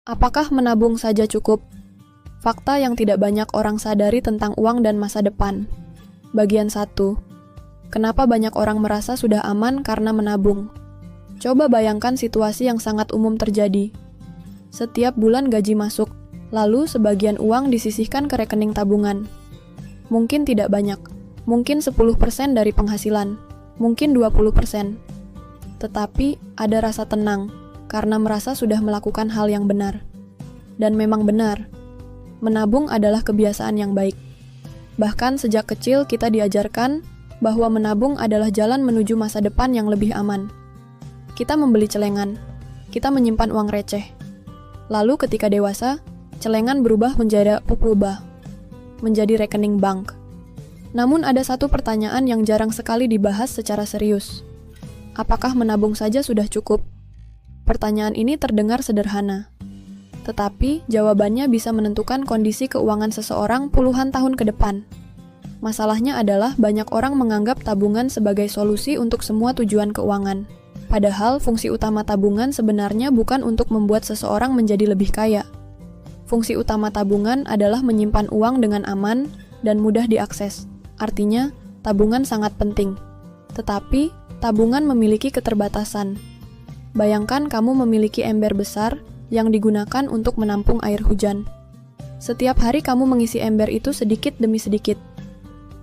Apakah menabung saja cukup? Fakta yang tidak banyak orang sadari tentang uang dan masa depan. Bagian 1. Kenapa banyak orang merasa sudah aman karena menabung? Coba bayangkan situasi yang sangat umum terjadi. Setiap bulan gaji masuk, lalu sebagian uang disisihkan ke rekening tabungan. Mungkin tidak banyak, mungkin 10% dari penghasilan, mungkin 20%. Tetapi ada rasa tenang, karena merasa sudah melakukan hal yang benar. Dan memang benar, menabung adalah kebiasaan yang baik. Bahkan sejak kecil kita diajarkan bahwa menabung adalah jalan menuju masa depan yang lebih aman. Kita membeli celengan, kita menyimpan uang receh. Lalu ketika dewasa, celengan berubah menjadi pupulba, menjadi rekening bank. Namun ada satu pertanyaan yang jarang sekali dibahas secara serius. Apakah menabung saja sudah cukup? Pertanyaan ini terdengar sederhana, tetapi jawabannya bisa menentukan kondisi keuangan seseorang puluhan tahun ke depan. Masalahnya adalah banyak orang menganggap tabungan sebagai solusi untuk semua tujuan keuangan. Padahal fungsi utama tabungan sebenarnya bukan untuk membuat seseorang menjadi lebih kaya. Fungsi utama tabungan adalah menyimpan uang dengan aman dan mudah diakses. Artinya, tabungan sangat penting. Tetapi, tabungan memiliki keterbatasan. Bayangkan kamu memiliki ember besar yang digunakan untuk menampung air hujan. Setiap hari kamu mengisi ember itu sedikit demi sedikit.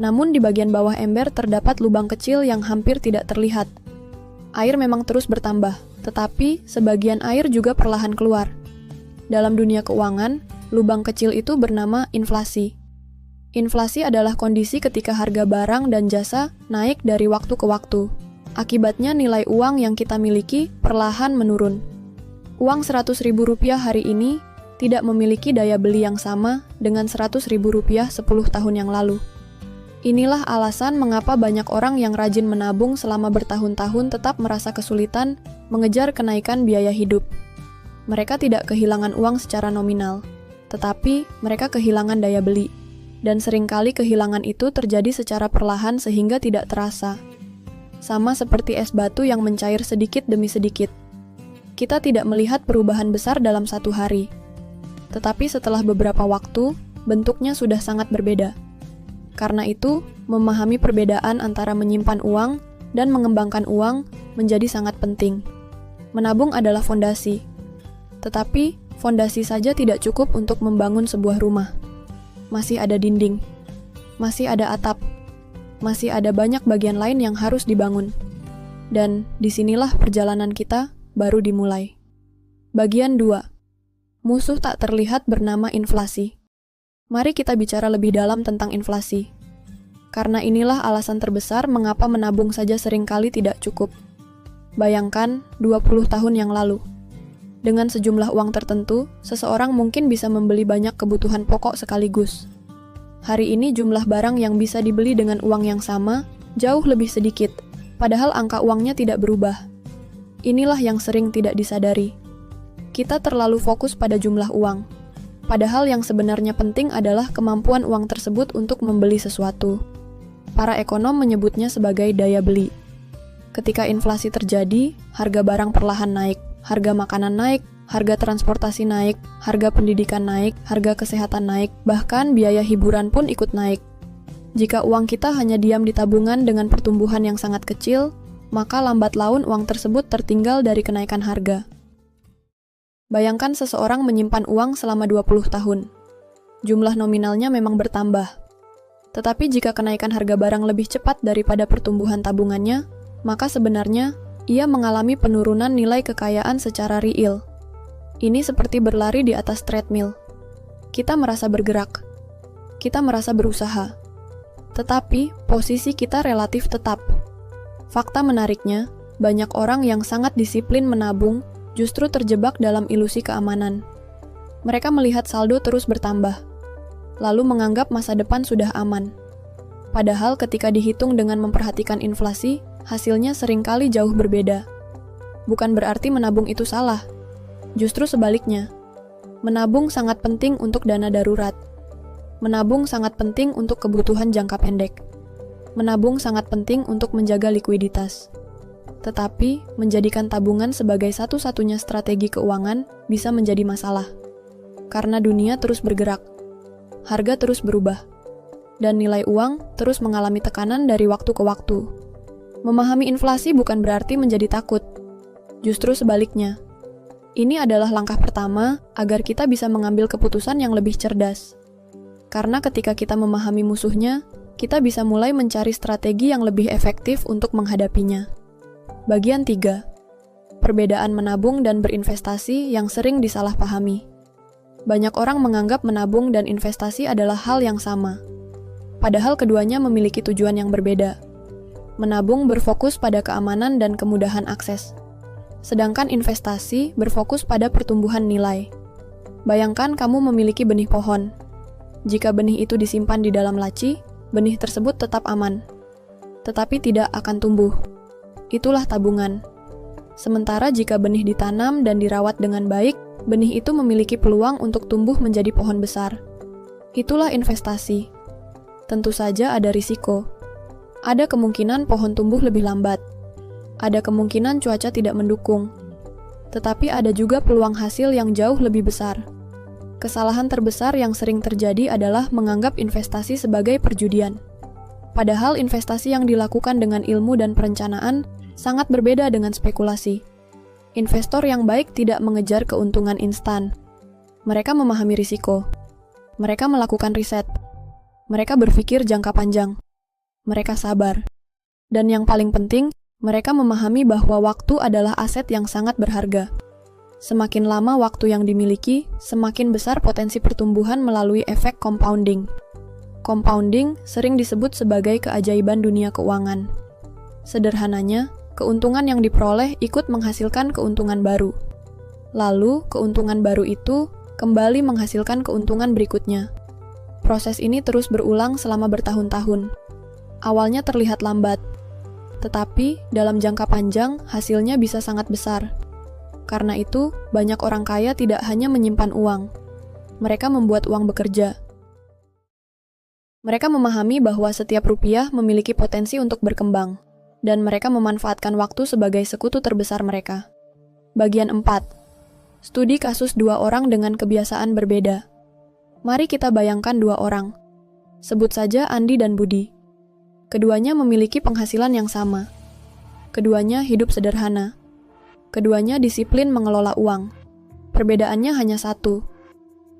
Namun di bagian bawah ember terdapat lubang kecil yang hampir tidak terlihat. Air memang terus bertambah, tetapi sebagian air juga perlahan keluar. Dalam dunia keuangan, lubang kecil itu bernama inflasi. Inflasi adalah kondisi ketika harga barang dan jasa naik dari waktu ke waktu. Akibatnya nilai uang yang kita miliki perlahan menurun. Uang Rp100.000 hari ini tidak memiliki daya beli yang sama dengan Rp100.000 10 tahun yang lalu. Inilah alasan mengapa banyak orang yang rajin menabung selama bertahun-tahun tetap merasa kesulitan mengejar kenaikan biaya hidup. Mereka tidak kehilangan uang secara nominal, tetapi mereka kehilangan daya beli. Dan seringkali kehilangan itu terjadi secara perlahan sehingga tidak terasa. Sama seperti es batu yang mencair sedikit demi sedikit. Kita tidak melihat perubahan besar dalam satu hari. Tetapi setelah beberapa waktu, bentuknya sudah sangat berbeda. Karena itu, memahami perbedaan antara menyimpan uang dan mengembangkan uang menjadi sangat penting. Menabung adalah fondasi. Tetapi, fondasi saja tidak cukup untuk membangun sebuah rumah. Masih ada dinding. Masih ada atap. Masih ada banyak bagian lain yang harus dibangun. Dan disinilah perjalanan kita baru dimulai. Bagian 2. Musuh tak terlihat bernama inflasi. Mari kita bicara lebih dalam tentang inflasi. Karena inilah alasan terbesar mengapa menabung saja seringkali tidak cukup. Bayangkan 20 tahun yang lalu. Dengan sejumlah uang tertentu, seseorang mungkin bisa membeli banyak kebutuhan pokok sekaligus. Hari ini jumlah barang yang bisa dibeli dengan uang yang sama jauh lebih sedikit, padahal angka uangnya tidak berubah. Inilah yang sering tidak disadari. Kita terlalu fokus pada jumlah uang, padahal yang sebenarnya penting adalah kemampuan uang tersebut untuk membeli sesuatu. Para ekonom menyebutnya sebagai daya beli. Ketika inflasi terjadi, harga barang perlahan naik, harga makanan naik, harga transportasi naik, harga pendidikan naik, harga kesehatan naik, bahkan biaya hiburan pun ikut naik. Jika uang kita hanya diam di tabungan dengan pertumbuhan yang sangat kecil, maka lambat laun uang tersebut tertinggal dari kenaikan harga. Bayangkan seseorang menyimpan uang selama 20 tahun. Jumlah nominalnya memang bertambah. Tetapi jika kenaikan harga barang lebih cepat daripada pertumbuhan tabungannya, maka sebenarnya ia mengalami penurunan nilai kekayaan secara real. Ini seperti berlari di atas treadmill. Kita merasa bergerak. Kita merasa berusaha. Tetapi, posisi kita relatif tetap. Fakta menariknya, banyak orang yang sangat disiplin menabung justru terjebak dalam ilusi keamanan. Mereka melihat saldo terus bertambah, lalu menganggap masa depan sudah aman. Padahal ketika dihitung dengan memperhatikan inflasi, hasilnya seringkali jauh berbeda. Bukan berarti menabung itu salah. Justru sebaliknya, menabung sangat penting untuk dana darurat. Menabung sangat penting untuk kebutuhan jangka pendek. Menabung sangat penting untuk menjaga likuiditas. Tetapi, menjadikan tabungan sebagai satu-satunya strategi keuangan bisa menjadi masalah. Karena dunia terus bergerak, harga terus berubah, dan nilai uang terus mengalami tekanan dari waktu ke waktu. Memahami inflasi bukan berarti menjadi takut. Justru sebaliknya. Ini adalah langkah pertama agar kita bisa mengambil keputusan yang lebih cerdas. Karena ketika kita memahami musuhnya, kita bisa mulai mencari strategi yang lebih efektif untuk menghadapinya. Bagian 3. Perbedaan menabung dan berinvestasi yang sering disalahpahami. Banyak orang menganggap menabung dan investasi adalah hal yang sama. Padahal keduanya memiliki tujuan yang berbeda. Menabung berfokus pada keamanan dan kemudahan akses. Sedangkan investasi berfokus pada pertumbuhan nilai. Bayangkan kamu memiliki benih pohon. Jika benih itu disimpan di dalam laci, benih tersebut tetap aman. Tetapi tidak akan tumbuh. Itulah tabungan. Sementara jika benih ditanam dan dirawat dengan baik, benih itu memiliki peluang untuk tumbuh menjadi pohon besar. Itulah investasi. Tentu saja ada risiko. Ada kemungkinan pohon tumbuh lebih lambat. Ada kemungkinan cuaca tidak mendukung. Tetapi ada juga peluang hasil yang jauh lebih besar. Kesalahan terbesar yang sering terjadi adalah menganggap investasi sebagai perjudian. Padahal investasi yang dilakukan dengan ilmu dan perencanaan sangat berbeda dengan spekulasi. Investor yang baik tidak mengejar keuntungan instan. Mereka memahami risiko. Mereka melakukan riset. Mereka berpikir jangka panjang. Mereka sabar. Dan yang paling penting, mereka memahami bahwa waktu adalah aset yang sangat berharga. Semakin lama waktu yang dimiliki, semakin besar potensi pertumbuhan melalui efek compounding. Compounding sering disebut sebagai keajaiban dunia keuangan. Sederhananya, keuntungan yang diperoleh ikut menghasilkan keuntungan baru. Lalu, keuntungan baru itu kembali menghasilkan keuntungan berikutnya. Proses ini terus berulang selama bertahun-tahun. Awalnya terlihat lambat, tetapi dalam jangka panjang hasilnya bisa sangat besar. Karena itu, banyak orang kaya tidak hanya menyimpan uang. Mereka membuat uang bekerja. Mereka memahami bahwa setiap rupiah memiliki potensi untuk berkembang, dan mereka memanfaatkan waktu sebagai sekutu terbesar mereka. Bagian 4. Studi kasus 2 orang dengan kebiasaan berbeda. Mari kita bayangkan 2 orang. Sebut saja Andi dan Budi. Keduanya memiliki penghasilan yang sama. Keduanya hidup sederhana. Keduanya disiplin mengelola uang. Perbedaannya hanya satu.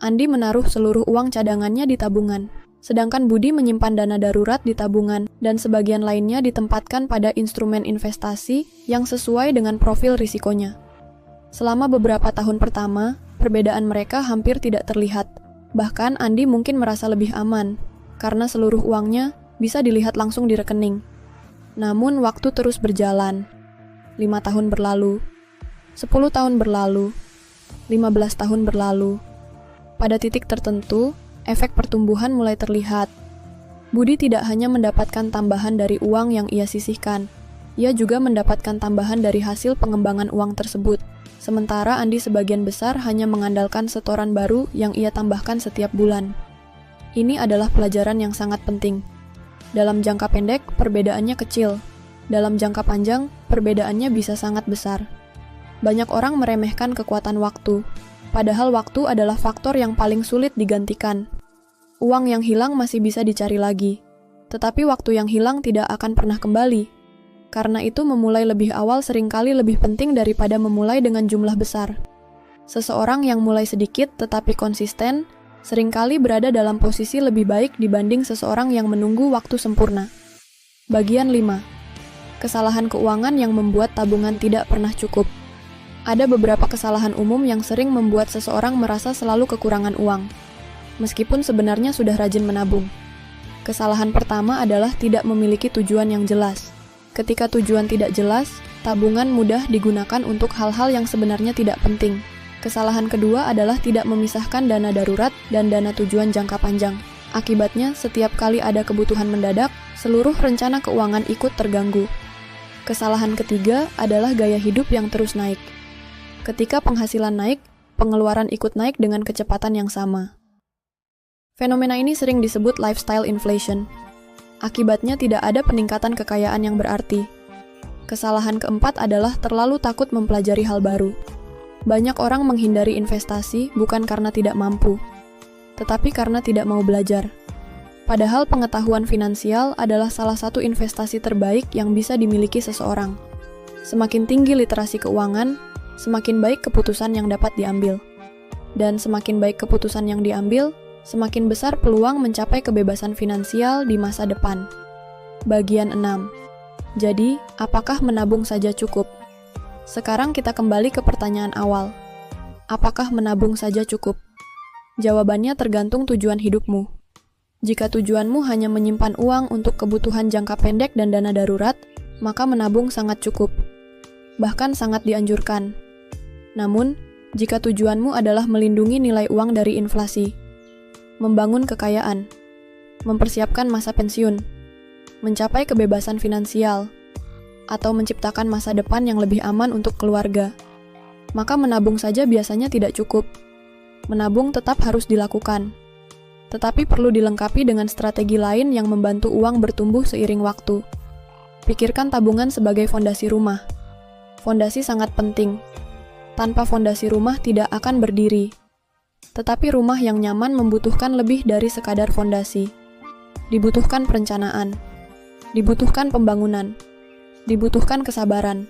Andi menaruh seluruh uang cadangannya di tabungan, sedangkan Budi menyimpan dana darurat di tabungan dan sebagian lainnya ditempatkan pada instrumen investasi yang sesuai dengan profil risikonya. Selama beberapa tahun pertama, perbedaan mereka hampir tidak terlihat. Bahkan Andi mungkin merasa lebih aman, karena seluruh uangnya bisa dilihat langsung di rekening. Namun waktu terus berjalan. 5 tahun berlalu, 10 tahun berlalu, 15 tahun berlalu. Pada titik tertentu, efek pertumbuhan mulai terlihat. Budi tidak hanya mendapatkan tambahan dari uang yang ia sisihkan, ia juga mendapatkan tambahan dari hasil pengembangan uang tersebut. Sementara Andi sebagian besar hanya mengandalkan setoran baru yang ia tambahkan setiap bulan. Ini adalah pelajaran yang sangat penting. Dalam jangka pendek, perbedaannya kecil. Dalam jangka panjang, perbedaannya bisa sangat besar. Banyak orang meremehkan kekuatan waktu, padahal waktu adalah faktor yang paling sulit digantikan. Uang yang hilang masih bisa dicari lagi, tetapi waktu yang hilang tidak akan pernah kembali. Karena itu memulai lebih awal seringkali lebih penting daripada memulai dengan jumlah besar. Seseorang yang mulai sedikit tetapi konsisten, seringkali berada dalam posisi lebih baik dibanding seseorang yang menunggu waktu sempurna. Bagian 5. Kesalahan keuangan yang membuat tabungan tidak pernah cukup. Ada beberapa kesalahan umum yang sering membuat seseorang merasa selalu kekurangan uang, meskipun sebenarnya sudah rajin menabung. Kesalahan pertama adalah tidak memiliki tujuan yang jelas. Ketika tujuan tidak jelas, tabungan mudah digunakan untuk hal-hal yang sebenarnya tidak penting. Kesalahan kedua adalah tidak memisahkan dana darurat dan dana tujuan jangka panjang. Akibatnya, setiap kali ada kebutuhan mendadak, seluruh rencana keuangan ikut terganggu. Kesalahan ketiga adalah gaya hidup yang terus naik. Ketika penghasilan naik, pengeluaran ikut naik dengan kecepatan yang sama. Fenomena ini sering disebut lifestyle inflation. Akibatnya tidak ada peningkatan kekayaan yang berarti. Kesalahan keempat adalah terlalu takut mempelajari hal baru. Banyak orang menghindari investasi bukan karena tidak mampu, tetapi karena tidak mau belajar. Padahal pengetahuan finansial adalah salah satu investasi terbaik yang bisa dimiliki seseorang. Semakin tinggi literasi keuangan, semakin baik keputusan yang dapat diambil. Dan semakin baik keputusan yang diambil, semakin besar peluang mencapai kebebasan finansial di masa depan. Bagian 6. Jadi, apakah menabung saja cukup? Sekarang kita kembali ke pertanyaan awal. Apakah menabung saja cukup? Jawabannya tergantung tujuan hidupmu. Jika tujuanmu hanya menyimpan uang untuk kebutuhan jangka pendek dan dana darurat, maka menabung sangat cukup. Bahkan sangat dianjurkan. Namun, jika tujuanmu adalah melindungi nilai uang dari inflasi, membangun kekayaan, mempersiapkan masa pensiun, mencapai kebebasan finansial, atau menciptakan masa depan yang lebih aman untuk keluarga, maka menabung saja biasanya tidak cukup. Menabung tetap harus dilakukan, tetapi perlu dilengkapi dengan strategi lain yang membantu uang bertumbuh seiring waktu. Pikirkan tabungan sebagai fondasi rumah. Fondasi sangat penting. Tanpa fondasi rumah tidak akan berdiri. Tetapi rumah yang nyaman membutuhkan lebih dari sekadar fondasi. Dibutuhkan perencanaan, dibutuhkan pembangunan, dibutuhkan kesabaran,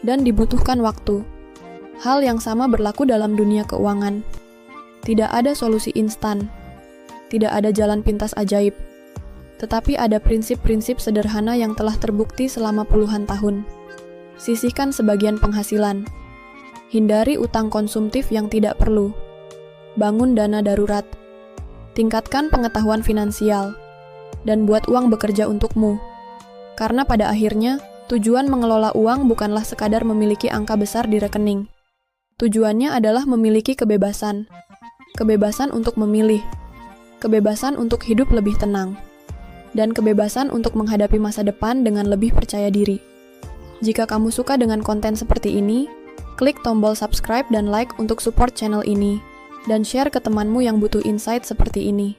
dan dibutuhkan waktu. Hal yang sama berlaku dalam dunia keuangan. Tidak ada solusi instan, tidak ada jalan pintas ajaib, tetapi ada prinsip-prinsip sederhana yang telah terbukti selama puluhan tahun. Sisihkan sebagian penghasilan. Hindari utang konsumtif yang tidak perlu. Bangun dana darurat. Tingkatkan pengetahuan finansial. Dan buat uang bekerja untukmu. Karena pada akhirnya, tujuan mengelola uang bukanlah sekadar memiliki angka besar di rekening. Tujuannya adalah memiliki kebebasan. Kebebasan untuk memilih. Kebebasan untuk hidup lebih tenang. Dan kebebasan untuk menghadapi masa depan dengan lebih percaya diri. Jika kamu suka dengan konten seperti ini, klik tombol subscribe dan like untuk support channel ini, dan share ke temanmu yang butuh insight seperti ini.